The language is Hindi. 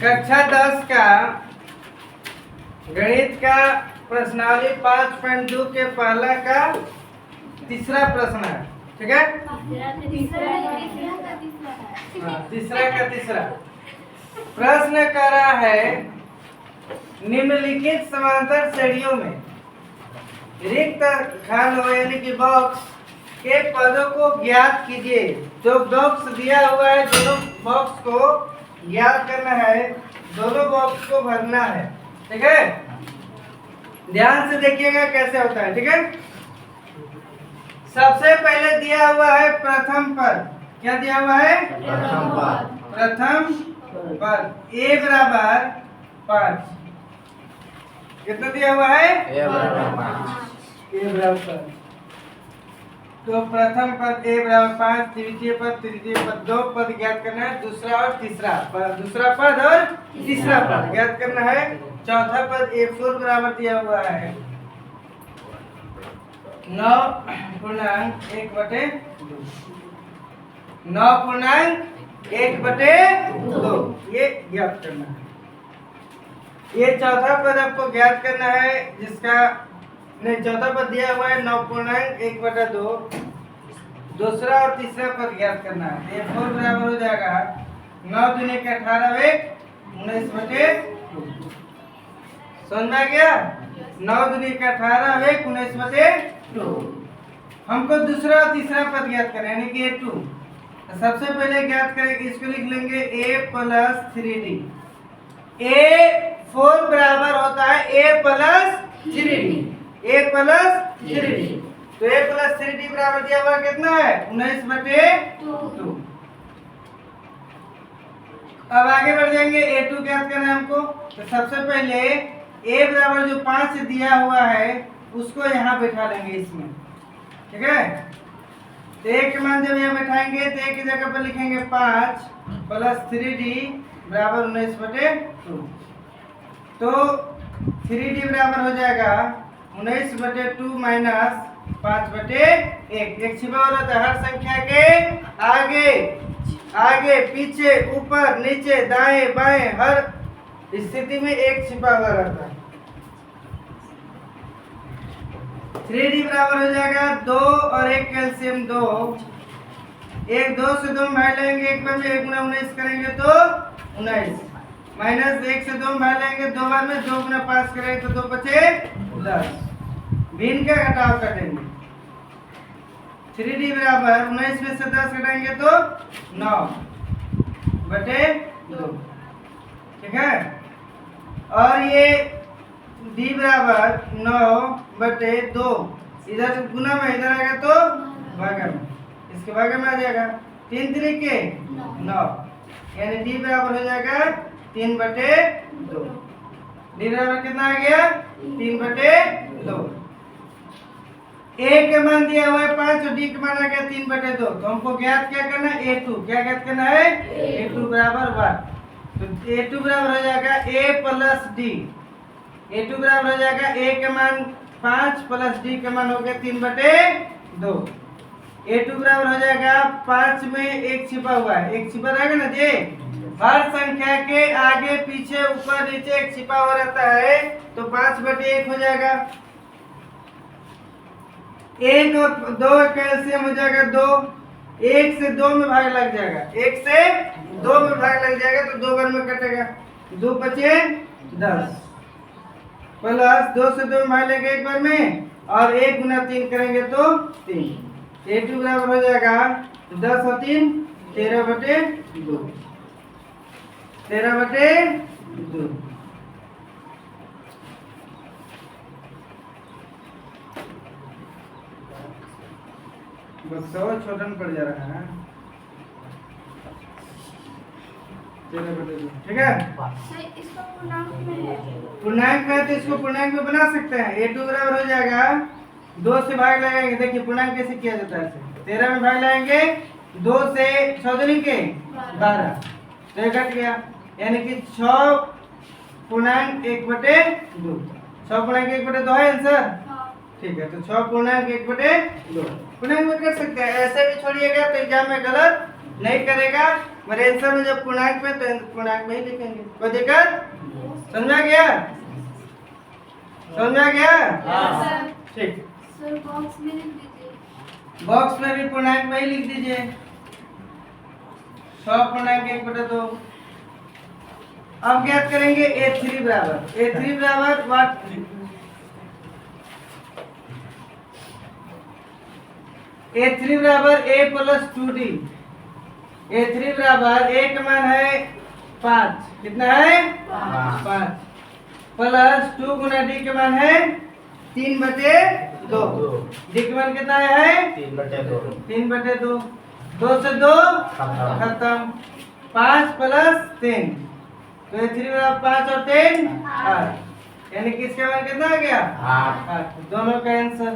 कक्षा 10 का गणित का प्रश्नावली 5.2 के पहला का तीसरा प्रश्न है। ठीक है, तीसरा का तीसरा प्रश्न कर रहा है, निम्नलिखित समांतर श्रेणियों में रिक्त खंड यानी कि बॉक्स के पदों को ज्ञात कीजिए। जो बॉक्स दिया हुआ है दोनों बॉक्स को ज्ञात करना है, दोनों बॉक्स को भरना है। ठीक है, ध्यान से देखिएगा कैसे होता है। ठीक है, सबसे पहले दिया हुआ है प्रथम पद। क्या दिया हुआ है? प्रथम पद a बराबर 5। कितना दिया हुआ है? a बराबर 5। तो प्रथम पद a बराबर 5, द्वितीय पद, तृतीय पद, दो पद ज्ञात करना है। दूसरा और तीसरा पद, दूसरा पद और तीसरा पद ज्ञात करना है। चौथा पद a4 बराबर दिया हुआ है 9.1/2। 9.1/2 ये ज्ञात करना है। ये चौथा पद आपको ज्ञात करना है, जिसका नहीं, चौथा पद दिया हुआ है 9.1/2। दूसरा और तीसरा पद ज्ञात करना है। a4 बराबर हो जाएगा 9 दूनी के 18 19/2। समझ में आ गया? 9 दूनी का 18 19/2। हमको दूसरा और तीसरा पद ज्ञात करना है, यानी कि a2। तो सबसे पहले ज्ञात करेंगे, इसको लिख लेंगे a + 3d। a4 बराबर होता है a + 3d। a + 3d, तो a + 3d बराबर दिया हुआ कितना है? 19/2। अब आगे बढ़ जाएंगे, a2 ज्ञात करना है हमको। तो सबसे पहले a बराबर जो 5 दिया हुआ है उसको यहाँ बैठा लेंगे इसमें। ठीक है, तो a के मान जब यहाँ बैठाएंगे तो a की जगह पर लिखेंगे 5 + 3d बराबर 19/2। तो 3d बराबर हो जाएगा 19/2 - 5/1। एक छिपा हुआ रहता है हर संख्या के आगे, आगे पीछे, ऊपर नीचे, दाएं बाएं, हर स्थिति में एक छिपा हुआ रहता है। 3d बराबर हो जाएगा 2 और 1 कैल्शियम 2। 2 से 2 भाग लेंगे, एक बार में 1 × 19 करेंगे तो 19, माइनस 1 से 2 भाग लेंगे, 2 बार में 2 × 5 करेंगे तो 2 बचे 10। भिन्न का घटाव करेंगे। 3d बराबर 19 में से 10 घटाएंगे तो 9/2। ठीक है, और ये d बराबर 9/2। इधर से गुना में इधर आएगा तो भागा में, इसके भागा में आ जाएगा 3 3 9, यानी d बराबर हो जाएगा 3/2। d बराबर कितना आ गया? 3/2। a के मान दिया हुआ है 5 और d के मान आ गया 3/2। तो हमको ज्ञात क्या करना है? a2। क्या ज्ञात करना है? a2 बराबर 1। तो a2 बराबर हो जाएगा a + d। a2 बराबर हो जाएगा a के मान 5 + d के मान हो गया 3/2। a2 बराबर हो जाएगा 5 में 1 छिपा हुआ है, 1 छिपा रहेगा ना जी। हर संख्या के आगे पीछे ऊपर नीचे एक छिपा हुआ रहता है, तो 5/1 हो जाएगा। 1 और 2 कैल्शियम हो जाएगा 2। 1 से 2 में भाग लग जाएगा, 1 से 2 में भाग लग जाएगा तो 2 बार में कटेगा, 2 बचे 10 प्लस 2 से 2 में भाग लेंगे एक बार में, और 1 × 3 करेंगे तो 3। a2 बराबर हो जाएगा 10 और 3 13/2। 13/2। बस और छोटा पड़ जा रहा है। 13/2। ठीक है, पूर्णांक में तो इसको पूर्णांक में बना सकते हैं। a2 बराबर हो जाएगा 2 से भाग लगाएंगे। देखिए पूर्णांक कैसे किया जाता है, 13 में भाग लगाएंगे, 2 से 14 के 12, तो ये घट गया, यानी कि 6.1/2। 6.1/2 है आंसर। ठीक है, तो 6.1/2 पूर्णांक में कर सकते हैं। ऐसे भी छोड़िएगा तो एग्जाम में गलत नहीं करेगा मेरे आंसर में जब पूर्णांक में तो पूर्णांक में ही लिखेंगे। कोई दिक्कत? समझा गया? समझा गया? ठीक। सर बॉक्स में लिख दीजिए। बॉक्स में भी पूर्णांक में ही लिख दीजिए 100 पूर्णांक 1/2। अब ज्ञात करेंगे A3 बराबर व्हाट A3 बराबर A प्लस 2D। A3 बराबर A का मान है 5, कितना है 5 प्लस 2 गुना D का मान है 3/2। D का मान कितना है 3/2। 2 से 2 खत्म। 5 प्लस 3 तो A3 बराबर 5 और 3 8, यानी कि इसका मान कितना आ गया 8। दोनों का आंसर